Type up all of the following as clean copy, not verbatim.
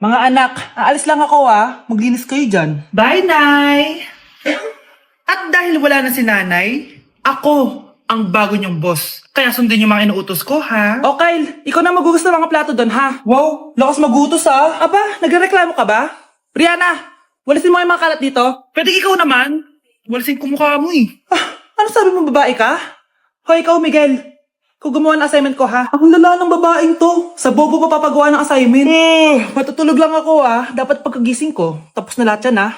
Mga anak, aalis lang ako Maglinis kayo dyan. Bye, Nay! At dahil wala na si Nanay, ako ang bago niyong boss. Kaya sundin yung mga inuutos ko, ha? O Kyle, ikaw na magugas ng mga plato doon ha. Wow, lakas magutos Aba, nagreklamo ka ba? Brianna, walisin mo yung mga kalat dito. Pwede ikaw naman. Walisin ko mukha mo eh. Ano sabi mo, babae ka? Hoy, ikaw Miguel. Kung gumawa ng assignment ko Ang lala ng babaeng to. Sa bobo pa papagawa ng assignment. Matutulog lang ako Dapat pagkagising ko. Tapos na lahat yan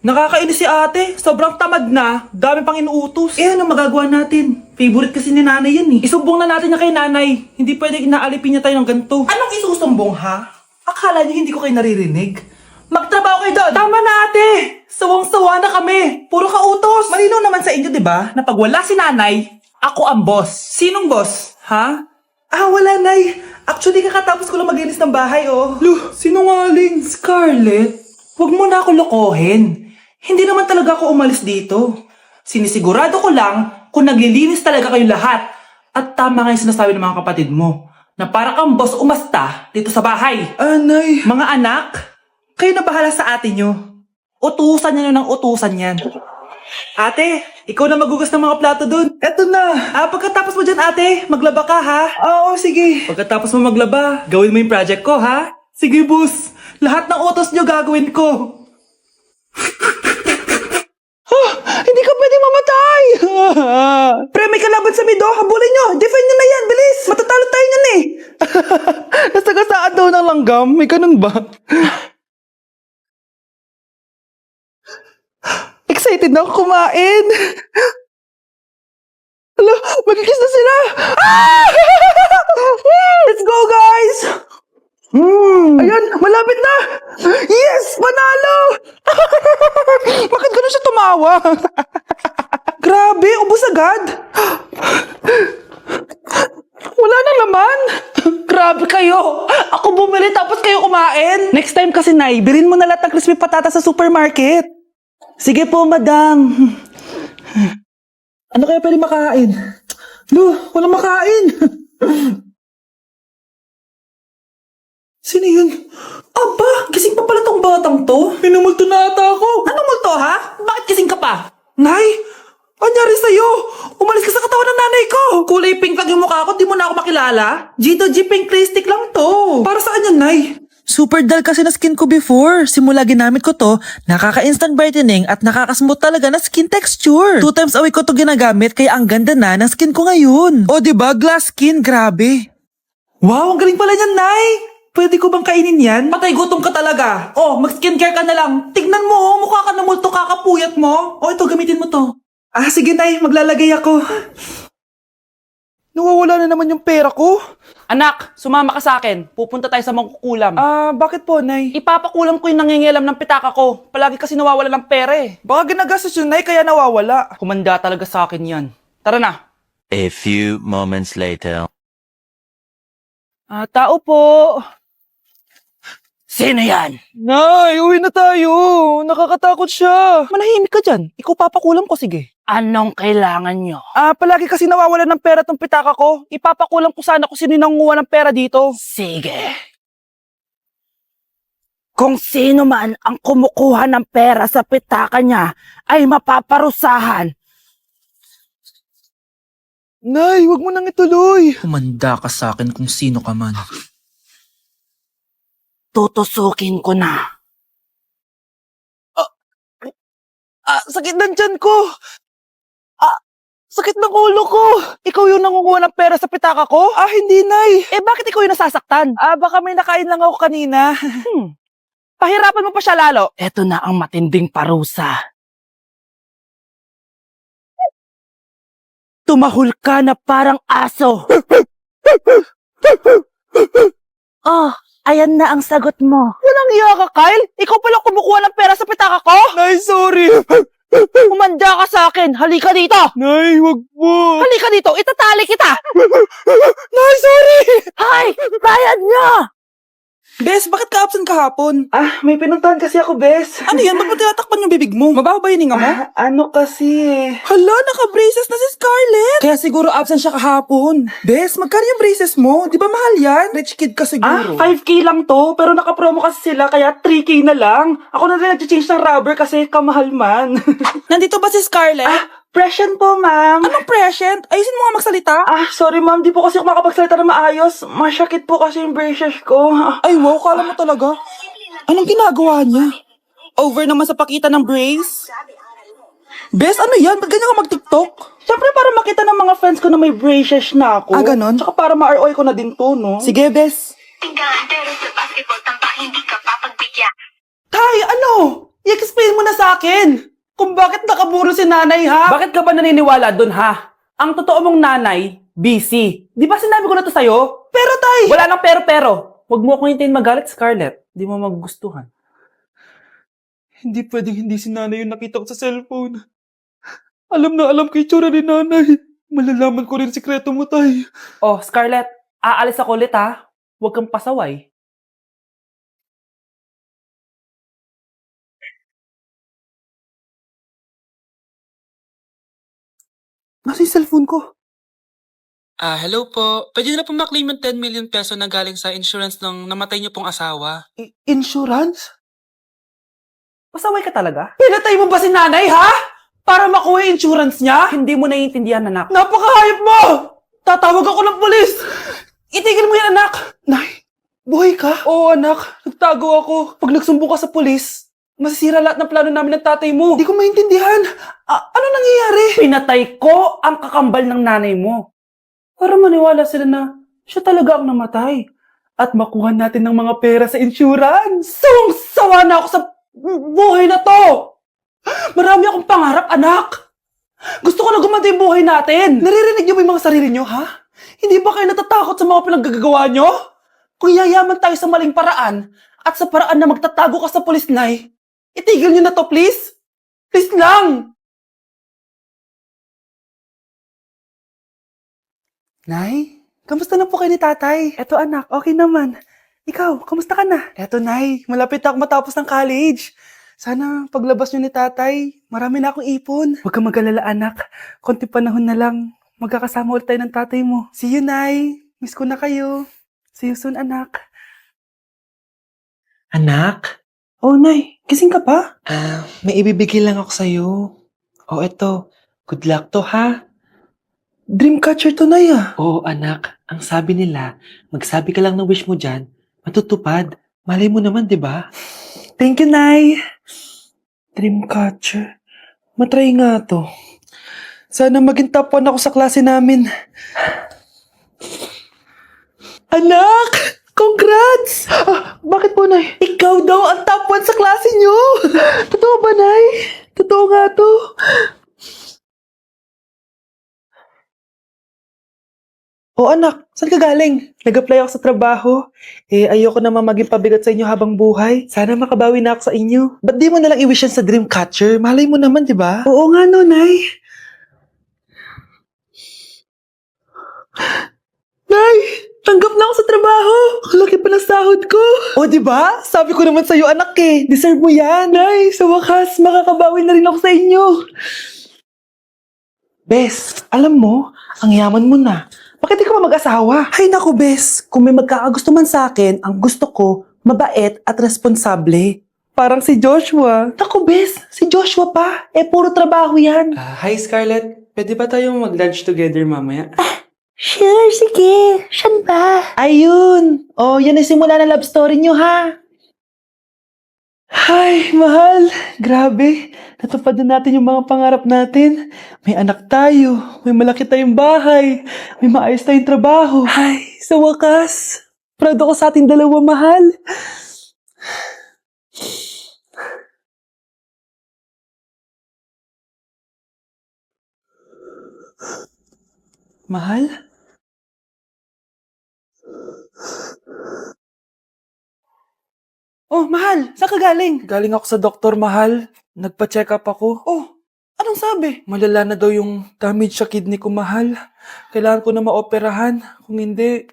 Nakakainis si ate. Sobrang tamad na. Dami pang inuutos. Ano magagawa natin? Favorite kasi ni nanay yan Isumbong na natin niya kay nanay. Hindi pwede inaalipin niya tayo ng ganito. Anong isusumbong Akala niyo hindi ko kayo naririnig? Magtrabaho kayo doon! Tama na ate! Sawang-sawa na kami! Puro kautos! Malinaw naman sa inyo, di ba? Na pag wala si nanay, ako ang boss. Sinong boss? Wala, Nay. Actually, kakatapos ko lang maglinis ng bahay, sinungaling. Scarlett, huwag mo na ako lokohin. Hindi naman talaga ako umalis dito. Sinisigurado ko lang kung naglilinis talaga kayo lahat. At tama nga yung sinasabi ng mga kapatid mo, na para kang boss umasta dito sa bahay. Nay. Mga anak, kayo na bahala sa ate nyo. Utusan nyo ng utusan yan. Ate, ikaw na magugas ng mga plato dun. Eto na. Pagkatapos mo dyan, ate, maglaba ka, Oo, sige. Pagkatapos mo maglaba, gawin mo yung project ko, Sige, boss. Lahat ng utos nyo gagawin ko. Hindi ka pwede mamatay. Pre, may kalaban sa mido. Habulin nyo. Defend nyo na yan. Bilis. Matatalo tayo nyan Nasagasaan daw ng langgam. May ganun ba? Excited na ako kumain. Hala, magkikiss na sila. Let's go, guys. Ayan, malapit na. Yes, panalo. Bakit gano'n siya tumawa? Grabe, ubos agad. Wala na laman. Grabe kayo. Ako bumili tapos kayo kumain. Next time kasi, Nay, bilhin mo na lahat ng crispy patata sa supermarket. Sige po, madam. Ano kaya pwede makain? Walang makain. Sino yun? Aba, gising pa pala tong batang to. Pinumulto na ata ako. Anong multo, Bakit gising ka pa? Nay, anyari sa'yo? Umalis ka sa katawan ng nanay ko. Kulay pink lang yung mukha ko, di mo na ako makilala. Gito G pink stick lang to. Para saan yan, Nay? Super dull kasi na skin ko before. Simula ginamit ko to, nakaka-instant brightening at nakaka-smooth talaga na skin texture. 2 times a week ko to ginagamit kaya ang ganda na ng skin ko ngayon. O diba, glass skin, grabe. Wow, ang galing pala niyan, Nay. Pwede ko bang kainin yan? Patay gutom ka talaga. Mag-skincare ka na lang. Tignan mo, mukha ka na multo kakapuyat mo. Ito, gamitin mo to. Sige, Nay, maglalagay ako. Nawawala na naman yung pera ko. Anak, sumama ka sa akin. Pupunta tayo sa mangkukulam. Bakit po, Nay? Ipapakulam ko yung nangingialam ng pitaka ko. Palagi kasi nawawala ng pera Baka ginagastos yun, Nay, kaya nawawala. Kumanda talaga sa akin yan. Tara na. A few moments later. Tao po. Sino yan? Nay, uwi na tayo. Nakakatakot siya. Manahimik ka dyan. Ikaw papakulam ko, sige. Anong kailangan nyo? Palagi kasi nawawala ng pera tong pitaka ko. Ipapakulam ko sana kung sino yung nanguha ng pera dito. Sige. Kung sino man ang kumukuha ng pera sa pitaka niya ay mapaparusahan. Nay, wag mo nang ituloy. Kumanda ka sa akin kung sino ka man. Tutusukin ko na. Sakit ng tiyan ko. Sakit ng ulo ko. Ikaw yung nangunguha ng pera sa pitaka ko? Hindi, Nay. Bakit ikaw yung nasasaktan? Baka may nakain lang ako kanina. Pahirapan mo pa siya lalo. Eto na ang matinding parusa. Tumahol ka na parang aso. Ayan na ang sagot mo. Walang iya ka, Kyle. Ikaw pala kumukuha ng pera sa pitaka ko? Nay, sorry. Umanda ka sa akin. Halika dito. Nay, wag po. Halika dito. Itatali kita. Nay, sorry. Hay! Bayad niya! Bes, bakit ka absent kahapon? May pinuntahan kasi ako, Bes. Ano yan? Ba't mo tinatakpan yung bibig mo? Mabaho ba yung hinga mo? Ano kasi Hala, naka-braces na si Scarlett. Kaya siguro absent siya kahapon. Bes, magkano yung braces mo? Di ba mahal yan? Rich kid ka siguro. 5K lang to, pero naka-promo kasi sila, kaya 3K na lang. Ako na rin nag-change ng rubber kasi kamahal man. Nandito ba si Scarlett? Present po, ma'am. Anong present? Ayusin mo nga magsalita. Sorry ma'am, di po kasi ako makapagsalita na maayos. Masyakit po kasi yung braces ko. Ay, wow, kala mo talaga. Anong ginagawa niya? Over naman sa pakita ng brace? Bes, ano yan? Ba't ganyan ka mag-tiktok? Siyempre para makita ng mga friends ko na may braces na ako. Ganon? Tsaka para ma-ROI ko na din to, no? Sige, Bes. Tinggahan pero sa basketball tamba hindi ka papagbigyan. Tay, ano? I-explain mo na sa akin. Kung bakit nakaburo si nanay, ha? Bakit ka ba naniniwala dun, ha? Ang totoo mong nanay, busy. Di ba sinabi ko na to sa'yo? Pero, tay! Wala nang pero. Huwag mo akong hintayin magalit, Scarlett. Di mo magugustuhan. Hindi pwedeng hindi si nanay yung nakita ko sa cellphone. Alam na alam ko yung tsura ni nanay. Malalaman ko rin sikreto mo, tay. Oh, Scarlett, aalis ako ulit, ha? Huwag kang pasaway. Nasa yung cellphone ko? Hello po. Pwede na po maklaim yung 10 million peso na galing sa insurance ng namatay niyo pong asawa. Insurance? Pasaway ka talaga? Pinatay mo ba si nanay, ha? Para makuha yung insurance niya? Hindi mo naiintindihan, anak. Napakahayop mo! Tatawag ako ng polis! Itigil mo yan, anak! Nay, buhay ka? Oo, anak. Nagtago ako. Pag nagsumbong ka sa polis, masisira lahat ng plano namin ng tatay mo. Hindi ko maintindihan. Ano nangyayari? Pinatay ko ang kakambal ng nanay mo. Para maniwala sila na siya talaga ang namatay. At makuha natin ng mga pera sa insurance. Sawang-sawa na ako sa buhay na to. Marami akong pangarap, anak. Gusto ko na gumanda yung buhay natin. Naririnig niyo ba yung mga sarili niyo, ha? Hindi ba kayo natatakot sa mga pinaggagawa niyo? Kung yayaman tayo sa maling paraan at sa paraan na magtatago ka sa pulis, Nay, itigil niyo na to, please. Please lang. Nay, kamusta na po kayo ni tatay? Eto anak, okay naman. Ikaw, kamusta ka na? Eto Nay, malapit ako matapos ng college. Sana paglabas niyo ni tatay, marami na akong ipon. Huwag kang mag-alala anak, konti panahon na lang. Magkakasama ulit tayo ng tatay mo. See you, Nay. Miss ko na kayo. See you soon, anak. Anak, Oh, Nay, gising ka pa? may ibibigay lang ako sa'yo. O eto, good luck to ha. Dreamcatcher to, Nay, ah. Oo anak, ang sabi nila, magsabi ka lang ng wish mo dyan, matutupad. Malay mo naman, di ba? Thank you, Nay. Dreamcatcher. Matry nga to. Sana maging top 1 ako sa klase namin. Anak! Congrats! Bakit po, Nay? Ikaw daw ang top 1 sa klase niyo! Totoo ba, Nay? Totoo nga to. O anak, saan ka galing? Nag-apply ako sa trabaho. Ayoko naman maging pabigat sa inyo habang buhay. Sana makabawi na ako sa inyo. Ba't di mo nalang i-wish yan sa Dreamcatcher? Malay mo naman, di ba? Oo nga no, Nay. Nay! Tanggap na ako sa trabaho! Ang laki pa ng sahod ko! O, di ba? Sabi ko naman sa'yo, anak eh. Deserve mo yan. Nay, sa wakas, makakabawi na rin ako sa inyo. Bes, alam mo, ang yaman mo na. Bakit di ka pa mag-asawa? Ay naku, Bes. Kung may magkakagusto man sa akin, ang gusto ko, mabait at responsable. Parang si Joshua. Naku, Bes. Si Joshua pa. Puro trabaho yan. Hi Scarlett. Pwede ba tayong mag-lunch together mamaya? Sure, sige. Siyan ba? Ayun. Oh, yan ay simula na love story nyo, ha? Ay, mahal. Grabe. Natupad na natin yung mga pangarap natin. May anak tayo. May malaki tayong bahay. May maayos tayong trabaho. Ay, sa wakas. Proud ako sa ating dalawa, mahal. Mahal? Oh, mahal! Saan ka galing? Galing ako sa doktor, mahal. Nagpa-check up ako. Oh, anong sabi? Malala na daw yung damage sa kidney ko, mahal. Kailangan ko na maoperahan. Kung hindi,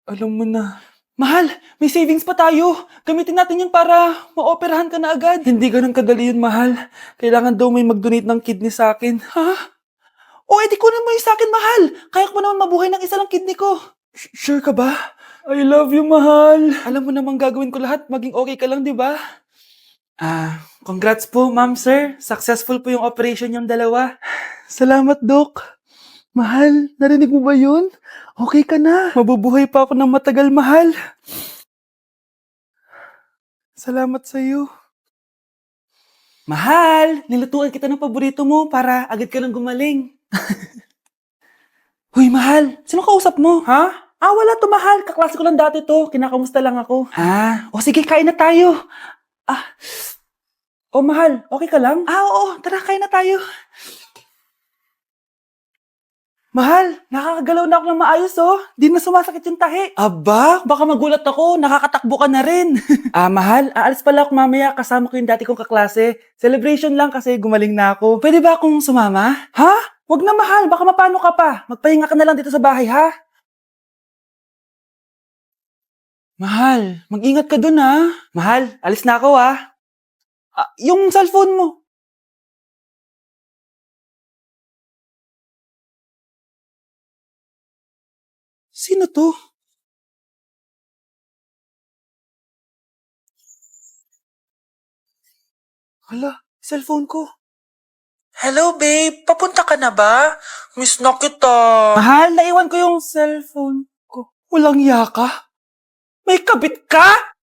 alam mo na. Mahal, may savings pa tayo. Gamitin natin yan para maoperahan ka na agad. Hindi ganun kadali yun, mahal. Kailangan daw may mag-donate ng kidney sa akin. Ha? O, edi kunin mo yung sa akin, mahal. Kaya ko pa naman mabuhay ng isa lang kidney ko. Sure ka ba? I love you, mahal. Alam mo namang gagawin ko lahat. Maging okay ka lang, di ba? Congrats po, ma'am, sir. Successful po yung operation yung dalawa. Salamat, Doc. Mahal, narinig mo ba yun? Okay ka na. Mabubuhay pa ako ng matagal, mahal. Salamat sa'yo. Mahal, nilutuan kita ng paborito mo para agad ka nang gumaling. Hoy, mahal, sino kausap mo? Ha? Wala to, mahal. Kaklase ko lang dati to. Kinakamusta lang ako. O sige, kain na tayo. Mahal, okay ka lang? Oo, tara, kain na tayo. Mahal, nakakagalaw na ako ng maayos, oh. Di na sumasakit yung tahi. Aba, baka magulat ako. Nakakatakbo ka na rin. Mahal, aalis pala ako mamaya. Kasama ko yung dati kong kaklase. Celebration lang kasi gumaling na ako. Pwede ba akong sumama? Ha? Wag na, mahal. Baka mapano ka pa. Magpahinga ka na lang dito sa bahay, ha? Mahal, mag-ingat ka dun, ha? Mahal, alis na ako, ha? Yung cellphone mo. Sino to? Hala, cellphone ko. Hello, babe. Papunta ka na ba? Miss na kita. Mahal, naiwan ko yung cellphone ko. Walang yaka. May kabit ka?